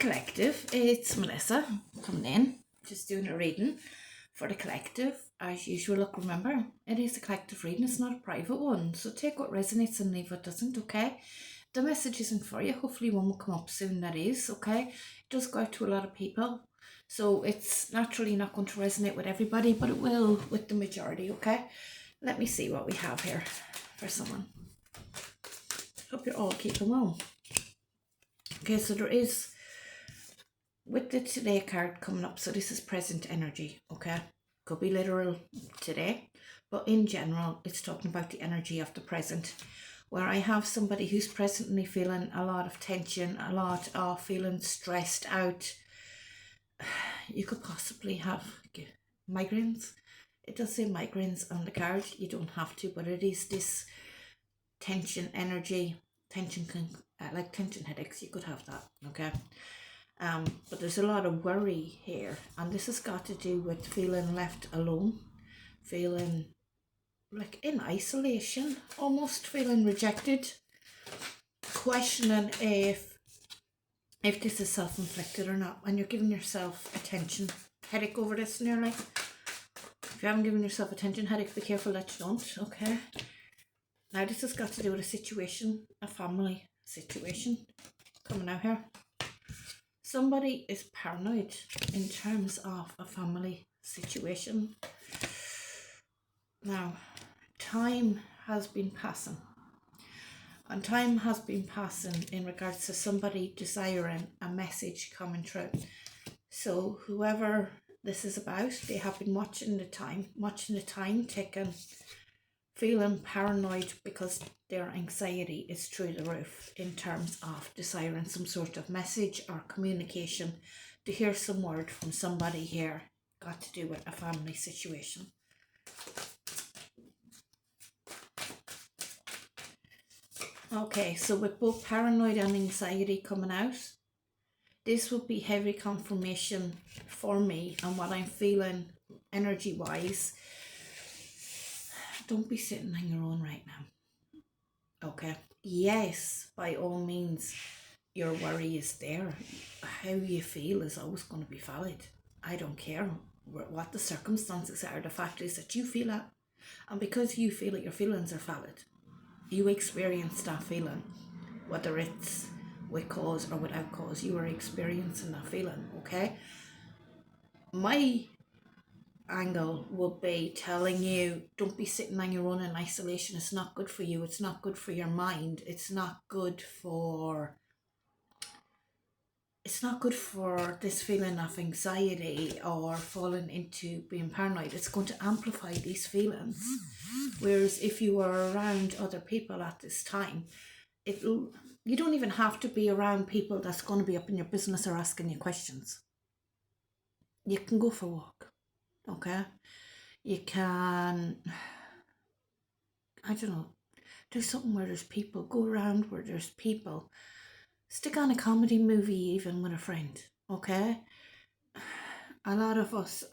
collective, it's Melissa coming in, just doing a reading for the collective. As usual, look, remember, it is a collective reading, it's not a private one, so take what resonates and leave what doesn't, okay? The message isn't for you, hopefully one will come up soon that is, okay? It does go out to a lot of people, so it's naturally not going to resonate with everybody, but it will with the majority, okay? Let me see what we have here for someone. Hope you're all keeping well. Okay, so there is, with the today card coming up, so this is present energy, okay? Could be literal today, but in general, it's talking about the energy of the present, where I have somebody who's presently feeling a lot of tension, a lot of feeling stressed out. You could possibly have migraines. It does say migraines on the card. You don't have to, but it is this tension energy. Tension can, like tension headaches, you could have that, okay? But there's a lot of worry here, and this has got to do with feeling left alone, feeling like in isolation, almost feeling rejected, questioning if this is self-inflicted or not, and you're giving yourself attention headache over this nearly. If you haven't given yourself attention headache, be careful that you don't, okay? Now this has got to do with a situation, a family situation coming out here. Somebody is paranoid in terms of a family situation. Now, time has been passing. And time has been passing in regards to somebody desiring a message coming through. So whoever this is about, they have been watching the time ticking, feeling paranoid because their anxiety is through the roof in terms of desiring some sort of message or communication, to hear some word from somebody here, got to do with a family situation. Okay, so with both paranoid and anxiety coming out, this would be heavy confirmation for me on what I'm feeling energy wise. Don't be sitting on your own right now. Okay. Yes, by all means, your worry is there. How you feel is always going to be valid. I don't care what the circumstances are. The fact is that you feel it. And because you feel it, your feelings are valid. You experience that feeling. Whether it's with cause or without cause, you are experiencing that feeling, okay? My angle would be telling you, don't be sitting on your own in isolation. It's not good for you. It's not good for your mind. It's not good for this feeling of anxiety or falling into being paranoid. It's going to amplify these feelings. Whereas if you are around other people at this time, you don't even have to be around people that's going to be up in your business or asking you questions. You can go for a walk. Okay, you can, I don't know, do something where there's people, go around where there's people, stick on a comedy movie even with a friend, okay? A lot of us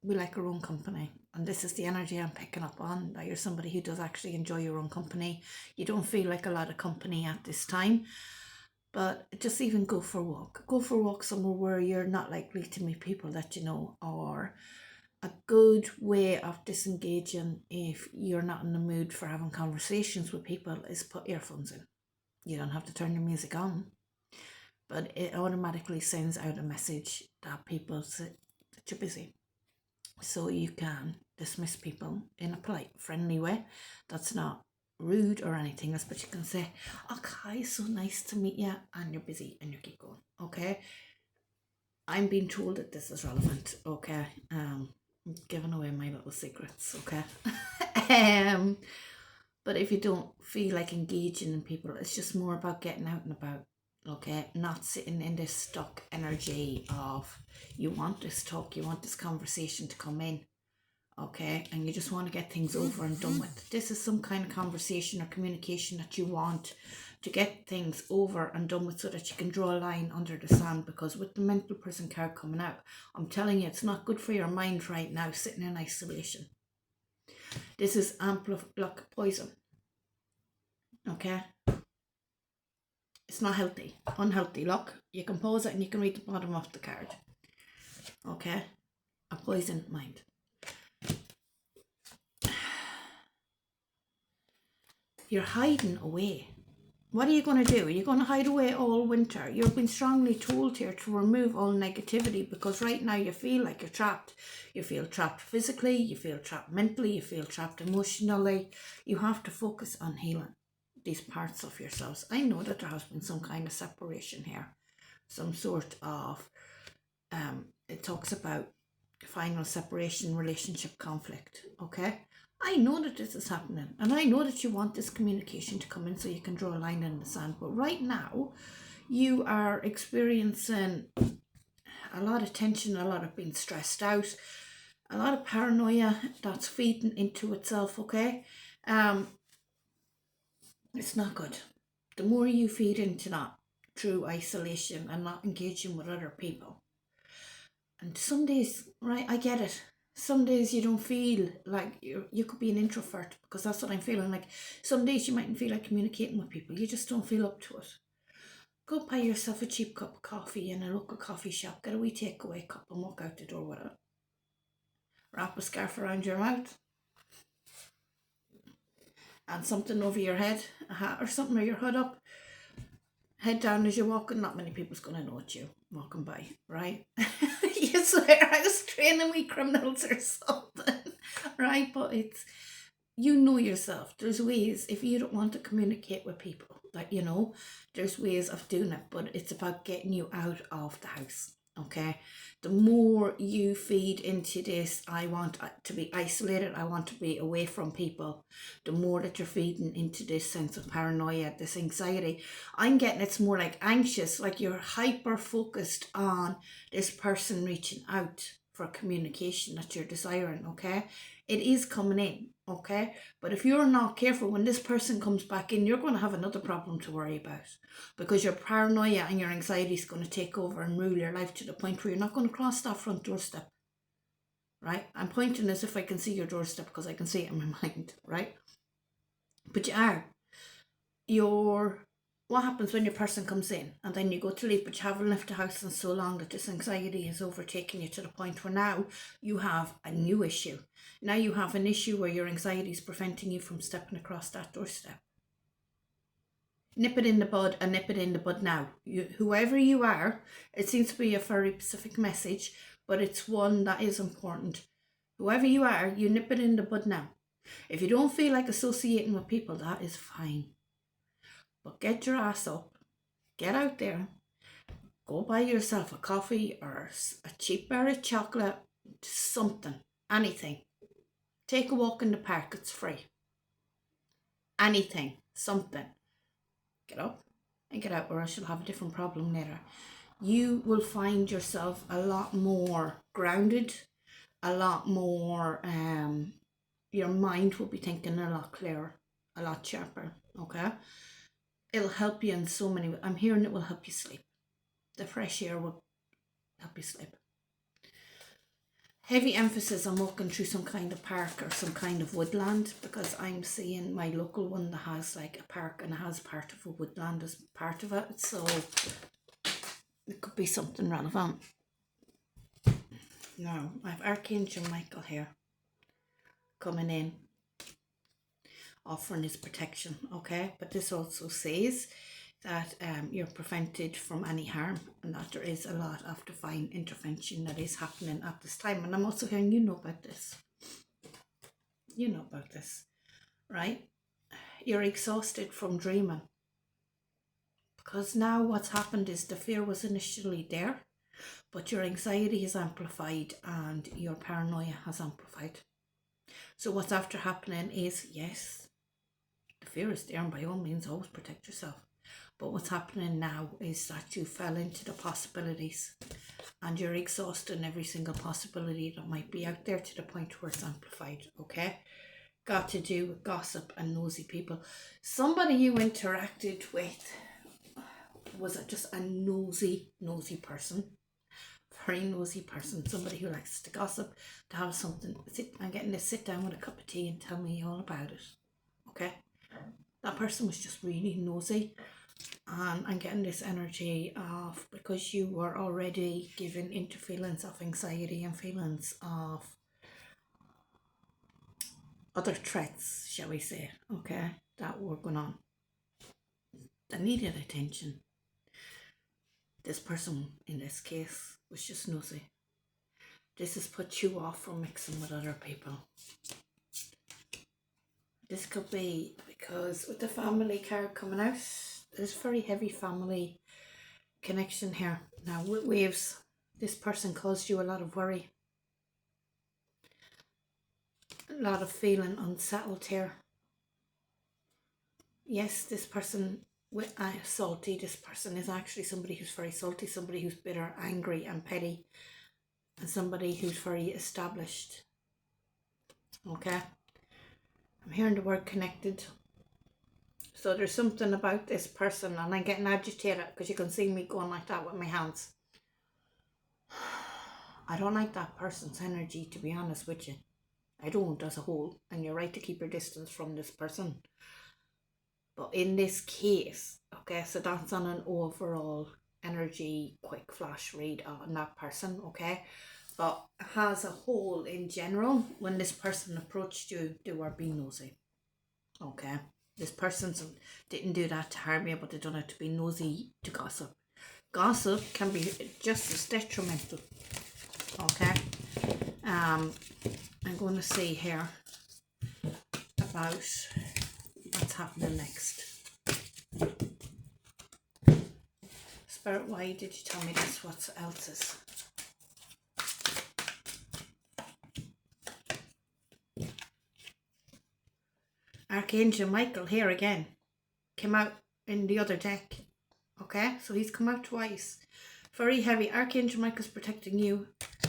we like our own company, and this is the energy I'm picking up on, that you're somebody who does actually enjoy your own company. You don't feel like a lot of company at this time, but just even go for a walk. Go for a walk somewhere where you're not likely to meet people that you know, or a good way of disengaging if you're not in the mood for having conversations with people is put earphones in. You don't have to turn your music on, but it automatically sends out a message that people say that you're busy. So you can dismiss people in a polite, friendly way. That's not rude or anything else, but you can say, okay, so nice to meet you, and you're busy, and you keep going, okay? I'm being told that this is relevant, okay? I'm giving away my little secrets, okay? But if you don't feel like engaging in people, it's just more about getting out and about, okay? Not sitting in this stuck energy of you want this talk, you want this conversation to come in, okay? And you just want to get things over and done with. This is some kind of conversation or communication that you want to get things over and done with, so that you can draw a line under the sand, because with the mental prison card coming out, I'm telling you, it's not good for your mind right now, sitting in isolation. This is like poison, okay? It's not healthy. Unhealthy. Look, you can pause it and you can read the bottom of the card. Okay? A poisoned mind. You're hiding away. What are you going to do? Are you going to hide away all winter? You've been strongly told here to remove all negativity, because right now you feel like you're trapped. You feel trapped physically, you feel trapped mentally, you feel trapped emotionally. You have to focus on healing these parts of yourselves. I know that there has been some kind of separation here. Some sort of, it talks about final separation, relationship conflict, okay? I know that this is happening, and I know that you want this communication to come in so you can draw a line in the sand, but right now you are experiencing a lot of tension, a lot of being stressed out, a lot of paranoia that's feeding into itself, okay? It's not good. The more you feed into that through isolation and not engaging with other people, and some days, right, I get it. Some days you don't feel like you could be an introvert, because that's what I'm feeling like. Some days you mightn't feel like communicating with people. You just don't feel up to it. Go buy yourself a cheap cup of coffee in a local coffee shop. Get a wee takeaway cup and walk out the door with it. Wrap a scarf around your mouth. And something over your head, a hat or something, or your hood up. Head down as you're walking. Not many people's going to know it's you walking by, right? You swear I was training with criminals or something, right? But it's, you know yourself. There's ways, if you don't want to communicate with people, like, you know, there's ways of doing it, but it's about getting you out of the house, okay? The more you feed into this, I want to be isolated, I want to be away from people, the more that you're feeding into this sense of paranoia, this anxiety. I'm getting it's more like anxious, like you're hyper focused on this person reaching out for communication that you're desiring, okay? It is coming in, okay? But if you're not careful, when this person comes back in, you're going to have another problem to worry about, because your paranoia and your anxiety is going to take over and rule your life to the point where you're not going to cross that front doorstep, right? I'm pointing as if I can see your doorstep because I can see it in my mind, right? But you are. What happens when your person comes in and then you go to leave, but you haven't left the house in so long that this anxiety has overtaken you to the point where now you have a new issue. Now you have an issue where your anxiety is preventing you from stepping across that doorstep. Nip it in the bud, and nip it in the bud now. Whoever you are, it seems to be a very specific message, but it's one that is important. Whoever you are, you nip it in the bud now. If you don't feel like associating with people, that is fine. But get your ass up, get out there, go buy yourself a coffee or a cheap bar of chocolate, something, anything. Take a walk in the park, it's free. Anything, something. Get up and get out, or else you'll have a different problem later. You will find yourself a lot more grounded, a lot more, your mind will be thinking a lot clearer, a lot sharper, okay? It'll help you in so many ways. I'm hearing it will help you sleep. The fresh air will help you sleep. Heavy emphasis on walking through some kind of park or some kind of woodland, because I'm seeing my local one that has like a park and it has part of a woodland as part of it, so it could be something relevant. Now, I have Archangel Michael here coming in, offering his protection, okay? But this also says that you're prevented from any harm, and that there is a lot of divine intervention that is happening at this time. And I'm also hearing you know about this. You know about this, right? You're exhausted from dreaming, because now what's happened is the fear was initially there, but your anxiety is amplified and your paranoia has amplified. So what's after happening is, yes, the fear is there, and by all means always protect yourself. But what's happening now is that you fell into the possibilities and you're exhausting every single possibility that might be out there to the point where it's amplified, okay? Got to do with gossip and nosy people. Somebody you interacted with, was it just a nosy person? Very nosy person, somebody who likes to gossip, to have something, I'm getting to sit down with a cup of tea and tell me all about it, okay? That person was just really nosy. And I'm getting this energy of, because you were already given into feelings of anxiety and feelings of other threats, shall we say, okay, that were going on, that needed attention. This person, in this case, was just nosy. This has put you off from mixing with other people. This could be because with the family card coming out, there's very heavy family connection here. Now with waves, this person caused you a lot of worry, a lot of feeling unsettled here. Yes, this person with salty, this person is actually somebody who's very salty, somebody who's bitter, angry and petty, and somebody who's very established. Okay, I'm hearing the word connected. So there's something about this person, and I'm getting agitated because you can see me going like that with my hands. I don't like that person's energy, to be honest with you. I don't, as a whole, and you're right to keep your distance from this person. But in this case, okay, so that's on an overall energy quick flash read on that person, okay? But as a whole, in general, when this person approached you, they were being nosy, okay? This person didn't do that to harm you, but they done it to be nosy, to gossip. Gossip can be just as detrimental, okay? I'm going to see here about what's happening next. Spirit, why did you tell me this? What else is? Archangel Michael here again. Came out in the other deck. Okay, so he's come out twice. Very heavy. Archangel Michael's protecting you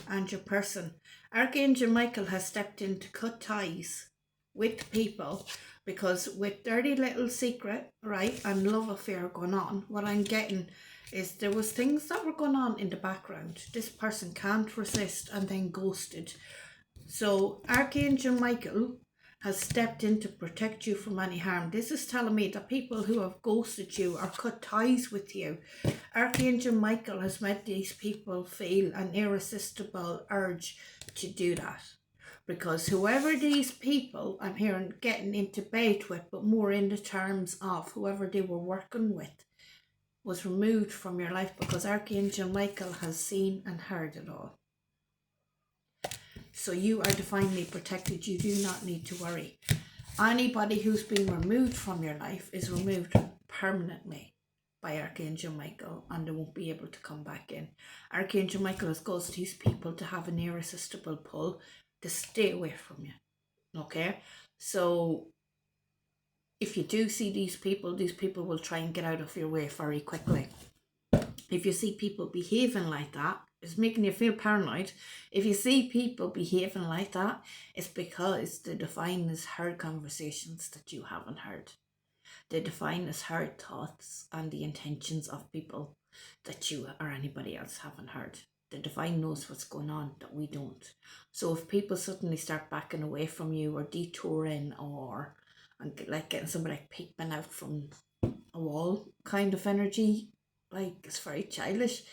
and your person. Archangel Michael has stepped in to cut ties with people, because with dirty little secret, right, and love affair going on, what I'm getting is there was things that were going on in the background. This person can't resist and then ghosted. So Archangel Michael has stepped in to protect you from any harm. This is telling me that people who have ghosted you or cut ties with you, Archangel Michael has made these people feel an irresistible urge to do that. Because whoever these people, I'm hearing, getting into bed with, but more in the terms of whoever they were working with, was removed from your life, because Archangel Michael has seen and heard it all. So you are divinely protected. You do not need to worry. Anybody who's been removed from your life is removed permanently by Archangel Michael, and they won't be able to come back in. Archangel Michael has caused these people to have an irresistible pull to stay away from you. Okay? So if you do see these people will try and get out of your way very quickly. If you see people behaving like that, it's making you feel paranoid. If you see people behaving like that, it's because the divine has heard conversations that you haven't heard. The divine has heard thoughts and the intentions of people that you or anybody else haven't heard. The divine knows what's going on that we don't. So if people suddenly start backing away from you or detouring, or like getting somebody like peeping out from a wall kind of energy, like it's very childish,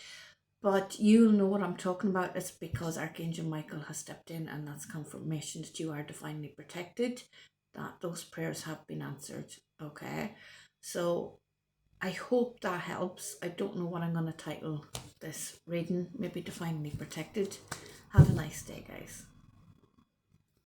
but you'll know what I'm talking about. It's because Archangel Michael has stepped in, and that's confirmation that you are divinely protected, that those prayers have been answered. Okay, so I hope that helps. I don't know what I'm going to title this reading. Maybe divinely protected. Have a nice day, guys.